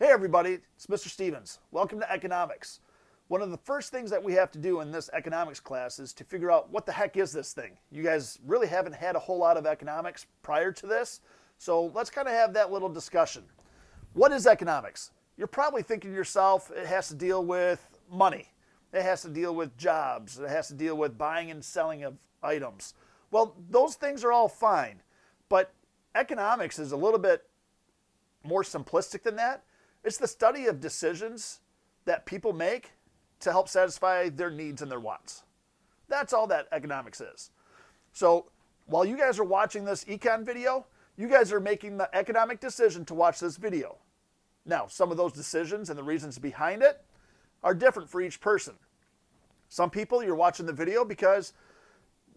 Hey everybody, it's Mr. Stevens. Welcome to Economics. One of the first things that we have to do in this economics class is to figure out what the heck is this thing. You guys really haven't had a whole lot of economics prior to this, so let's kind of have that little discussion. What is economics? You're probably thinking to yourself, it has to deal with money. It has to deal with jobs. It has to deal with buying and selling of items. Well, those things are all fine, but economics is a little bit more simplistic than that. It's the study of decisions that people make to help satisfy their needs and their wants. That's all that economics is. So while you guys are watching this econ video, you guys are making the economic decision to watch this video. Now, some of those decisions and the reasons behind it are different for each person. Some people, you're watching the video because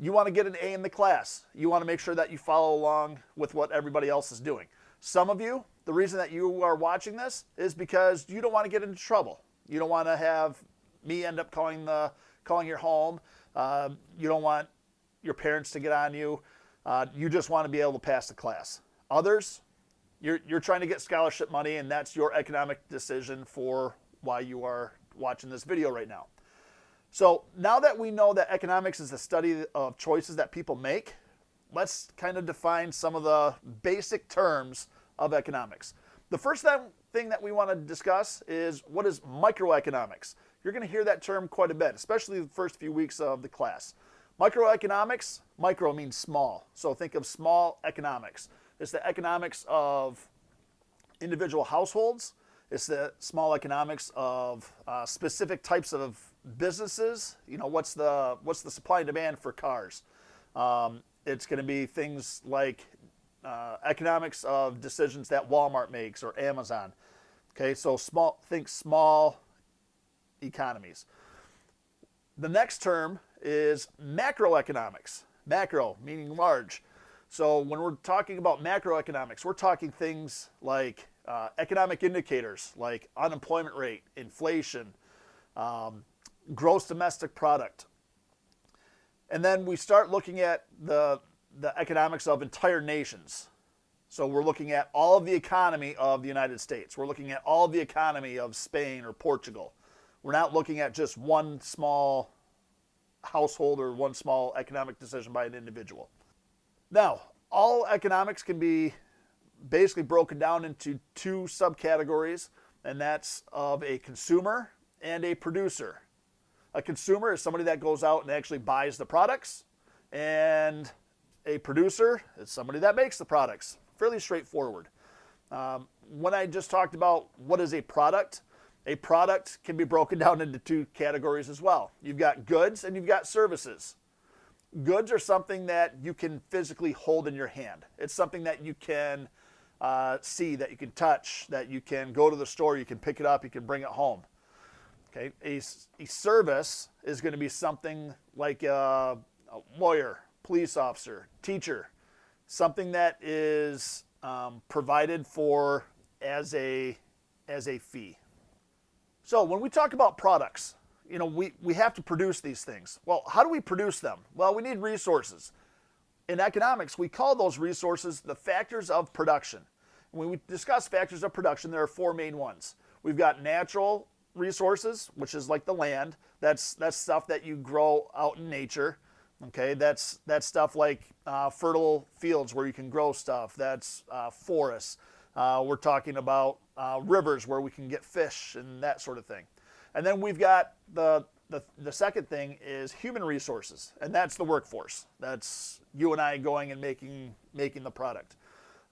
you want to get an A in the class. You want to make sure that you follow along with what everybody else is doing. Some of you, the reason that you are watching this is because you don't want to get into trouble. You don't want to have me end up calling your home. You don't want your parents to get on you. You just want to be able to pass the class. Others, you're trying to get scholarship money, and that's your economic decision for why you are watching this video right now. So now that we know that economics is the study of choices that people make, let's kind of define some of the basic terms of economics. The first thing that we want to discuss is what is microeconomics. You're going to hear that term quite a bit, especially the first few weeks of the class. Microeconomics, micro means small. So think of small economics. It's the economics of individual households. It's the small economics of specific types of businesses. You know, what's the supply and demand for cars? It's going to be things like economics of decisions that Walmart makes or Amazon. Okay, so think small economies. The next term is macroeconomics. Macro meaning large. So when we're talking about macroeconomics, we're talking things like economic indicators like unemployment rate, inflation, gross domestic product. And then we start looking at the economics of entire nations. So we're looking at all of the economy of the United States. We're looking at all of the economy of Spain or Portugal. We're not looking at just one small household or one small economic decision by an individual. Now, all economics can be basically broken down into two subcategories, and that's of a consumer and a producer. A consumer is somebody that goes out and actually buys the products, and a producer is somebody that makes the products. Fairly straightforward. When I just talked about what is a product can be broken down into two categories as well. You've got goods and you've got services. Goods are something that you can physically hold in your hand. It's something that you can see, that you can touch, that you can go to the store, you can pick it up, you can bring it home. Okay, a service is going to be something like a lawyer, police officer, teacher, something that is provided for as a fee. So when we talk about products, you know, we have to produce these things. Well, how do we produce them? Well, we need resources. In economics, we call those resources the factors of production. When we discuss factors of production, there are four main ones. We've got natural resources, which is like the land. That's stuff that you grow out in nature. Okay, that's stuff like fertile fields where you can grow stuff. That's forests. We're talking about rivers where we can get fish and that sort of thing. And then we've got the second thing is human resources, and that's the workforce. That's you and I going and making the product.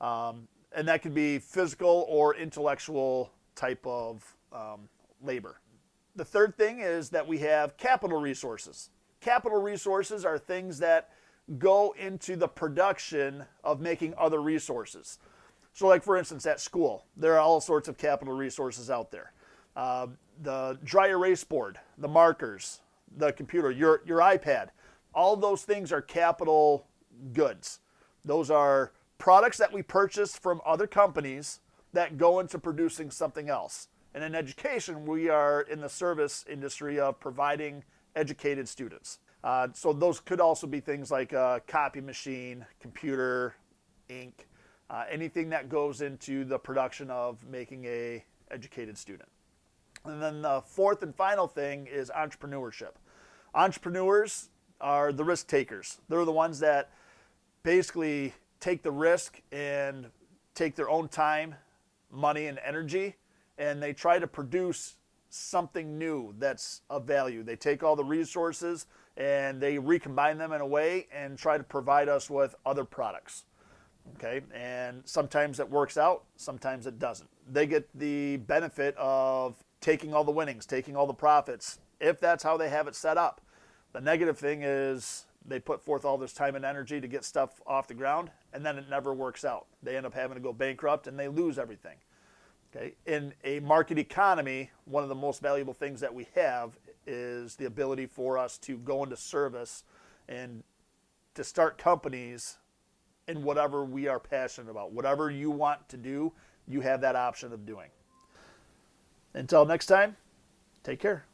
And that could be physical or intellectual type of labor. The third thing is that we have capital resources. Capital resources are things that go into the production of making other resources. So like for instance at school, there are all sorts of capital resources out there. The dry erase board, the markers, the computer, your iPad, all those things are capital goods. Those are products that we purchase from other companies that go into producing something else. And in education, we are in the service industry of providing educated students. So those could also be things like a copy machine, computer, ink, anything that goes into the production of making a educated student. And then the fourth and final thing is entrepreneurship. Entrepreneurs are the risk takers. They're the ones that basically take the risk and take their own time, money, and energy, and they try to produce something new that's of value. They take all the resources and they recombine them in a way and try to provide us with other products. Okay, and sometimes it works out, sometimes it doesn't. They get the benefit of taking all the winnings, taking all the profits, if that's how they have it set up. The negative thing is they put forth all this time and energy to get stuff off the ground, and then it never works out. They end up having to go bankrupt and they lose everything. Okay, in a market economy, one of the most valuable things that we have is the ability for us to go into service and to start companies in whatever we are passionate about. Whatever you want to do, you have that option of doing. Until next time, take care.